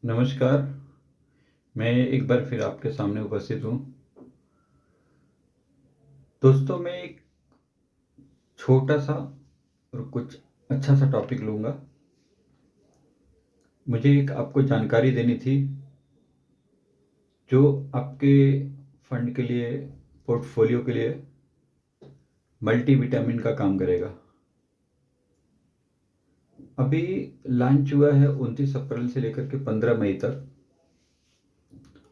नमस्कार। मैं एक बार फिर आपके सामने उपस्थित हूँ। दोस्तों, मैं एक छोटा-सा और कुछ अच्छा-सा टॉपिक लूँगा। मुझे एक आपको जानकारी देनी थी, जो आपके फंड के लिए, पोर्टफोलियो के लिए मल्टीविटामिन का काम करेगा। अभी लॉन्च हुआ है 29 अप्रैल से लेकर के 15 मई तक।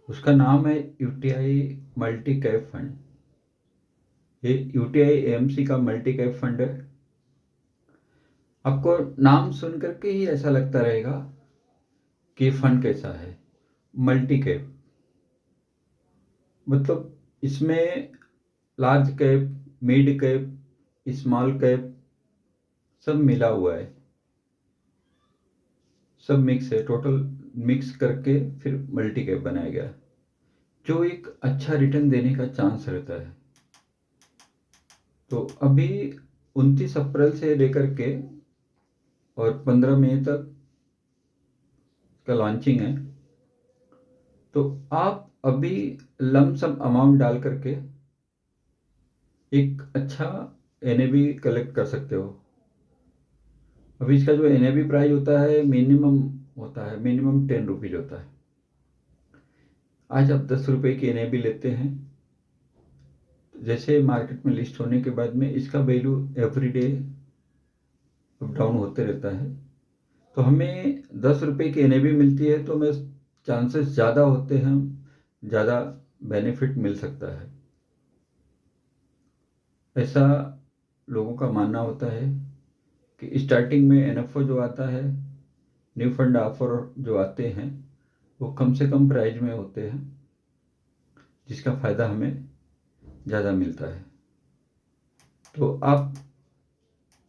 उसका नाम है यूटीआई मल्टी कैप फंड। ये यूटीआई एएमसी का मल्टी कैप फंड है। आपको नाम सुन करके ही ऐसा लगता रहेगा कि फंड कैसा है। मल्टी कैप मतलब इसमें large cap, mid cap, small cap सब मिला हुआ है। सब मिक्स है, टोटल मिक्स करके फिर मल्टी कैप बनाया गया, जो एक अच्छा रिटर्न देने का चांस रहता है। तो अभी 29 अप्रैल से लेकर के और 15 मई तक का लॉन्चिंग है। तो आप अभी लमसम अमाउंट डाल करके एक अच्छा एनएबी कलेक्ट कर सकते हो। अभी इसका जो एनएबी प्राइस होता है, मिनिमम 10 रुपीज होता है। आज आप 10 रुपए की एनएबी लेते हैं, जैसे मार्केट में लिस्ट होने के बाद में इसका value every day up down होते रहता है। तो हमें 10 रुपए की एनएबी मिलती है, तो हमें चांसेस ज़्यादा होते हैं, ज़्यादा बेनिफिट मिल सकता है, ऐसा लोगों का मानना होता है। कि स्टार्टिंग में एनएफओ जो आता है, न्यू फंड ऑफर जो आते हैं, वो कम से कम प्राइस में होते हैं, जिसका फ़ायदा हमें ज़्यादा मिलता है। तो आप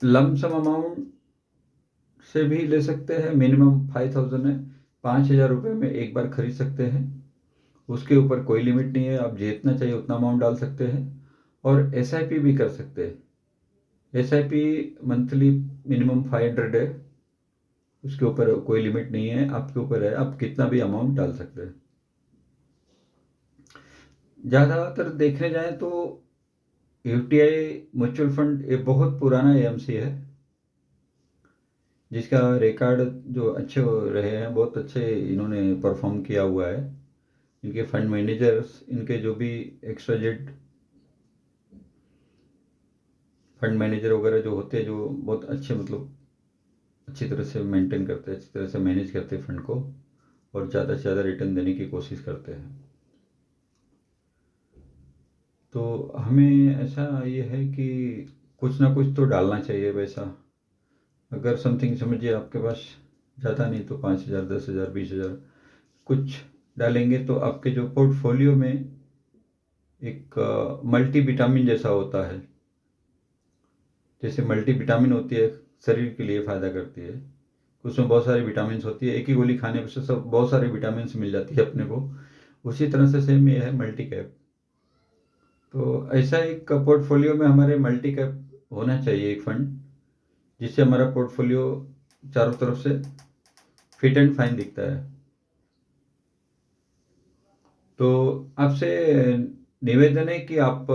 लमसम अमाउंट से भी ले सकते हैं। मिनिमम 5,000 है, 5,000 रुपये में एक बार खरीद सकते हैं। उसके ऊपर कोई लिमिट नहीं है, आप जितना चाहिए उतना अमाउंट डाल सकते हैं। और एसआईपी भी कर सकते हैं। एसआईपी मंथली मिनिमम 500 है, उसके ऊपर कोई लिमिट नहीं है, आपके ऊपर है, आप कितना भी अमाउंट डाल सकते हैं। ज़्यादातर देखने जाए तो यूटीआई म्यूचुअल फंड ये बहुत पुराना एएमसी है, जिसका रिकॉर्ड जो अच्छे हो रहे हैं, बहुत अच्छे इन्होंने परफॉर्म किया हुआ है। इनके फंड मैनेजर्स, इनके जो भी एक्सवाइजेड फंड मैनेजर वगैरह जो होते हैं, जो बहुत अच्छे मतलब अच्छी तरह से मेंटेन करते हैं, अच्छी तरह से मैनेज करते हैं फंड को, और ज़्यादा से ज़्यादा रिटर्न देने की कोशिश करते हैं। तो हमें ऐसा ये है कि कुछ ना कुछ तो डालना चाहिए वैसा। अगर समथिंग समझिए आपके पास ज़्यादा नहीं तो 5,000, 10,000, 20,000 कुछ डालेंगे, तो आपके जो पोर्टफोलियो में एक मल्टी विटामिन जैसा होता है। जैसे मल्टी विटामिन होती है, शरीर के लिए फ़ायदा करती है, उसमें बहुत सारी विटामिन होती है। एक ही गोली खाने पर से सब बहुत सारी विटामिन मिल जाती है अपने को। उसी तरह से सेम ये है मल्टी कैप। तो ऐसा एक पोर्टफोलियो में हमारे मल्टी कैप होना चाहिए, एक फंड, जिससे हमारा पोर्टफोलियो चारों तरफ से फिट एंड फाइन दिखता है। तो आपसे निवेदन है कि आप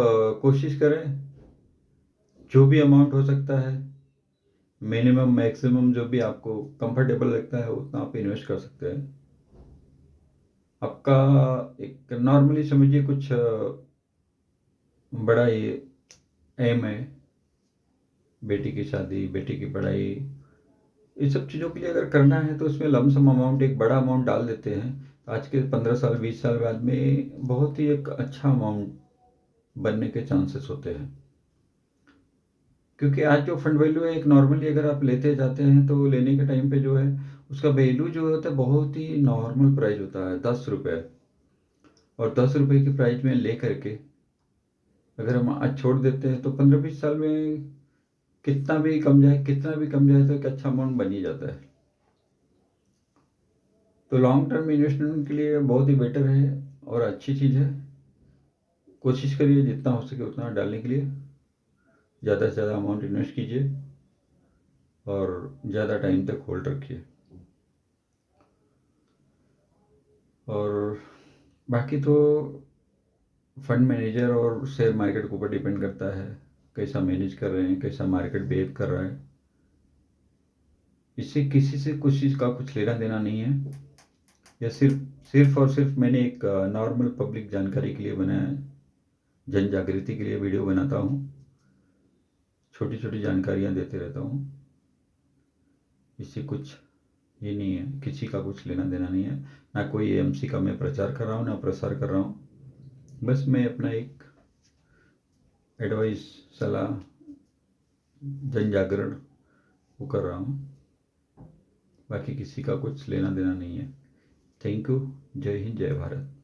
कोशिश करें, जो भी अमाउंट हो सकता है, मिनिमम मैक्सिमम जो भी आपको कंफर्टेबल लगता है उतना आप इन्वेस्ट कर सकते हैं। आपका एक नॉर्मली समझिए कुछ बड़ा ये एम है, बेटी की शादी, बेटी की पढ़ाई, इस सब चीज़ों के लिए अगर करना है तो उसमें लमसम अमाउंट, एक बड़ा अमाउंट डाल देते हैं। आज के 15 साल 20 साल बाद में बहुत ही एक अच्छा अमाउंट बनने के चांसेस होते हैं। क्योंकि आज जो फंड वैल्यू है, एक नॉर्मली अगर आप लेते जाते हैं तो लेने के टाइम पे जो है उसका वैल्यू जो होता है बहुत ही नॉर्मल प्राइस होता है, 10 रुपये। और 10 रुपये की प्राइस में ले करके अगर हम आज छोड़ देते हैं तो 15-20 साल में कितना भी कम जाए, कितना भी कम जाए, तो एक अच्छा अमाउंट बन ही जाता है। तो लॉन्ग टर्म इन्वेस्टमेंट के लिए बहुत ही बेटर है और अच्छी चीज़ है। कोशिश करिए जितना हो सके उतना डालने के लिए, ज़्यादा से ज़्यादा अमाउंट इन्वेस्ट कीजिए और ज़्यादा टाइम तक होल्ड रखिए। और बाकी तो फंड मैनेजर और शेयर मार्केट के ऊपर डिपेंड करता है, कैसा मैनेज कर रहे हैं, कैसा मार्केट बिहेव कर रहा है। इससे किसी से कुछ चीज़ का कुछ लेना देना नहीं है। यह सिर्फ सिर्फ और सिर्फ मैंने एक नॉर्मल पब्लिक जानकारी के लिए बनाया है, जन जागृति के लिए वीडियो बनाता हूँ, छोटी छोटी जानकारियाँ देते रहता हूँ। इससे कुछ ये नहीं है, किसी का कुछ लेना देना नहीं है, ना कोई एएमसी का मैं प्रचार कर रहा हूँ ना प्रसार कर रहा हूँ। बस मैं अपना एक एडवाइस, सलाह, जन जागरण वो कर रहा हूँ, बाकी किसी का कुछ लेना देना नहीं है। Thank you. जय हिंद, जय भारत।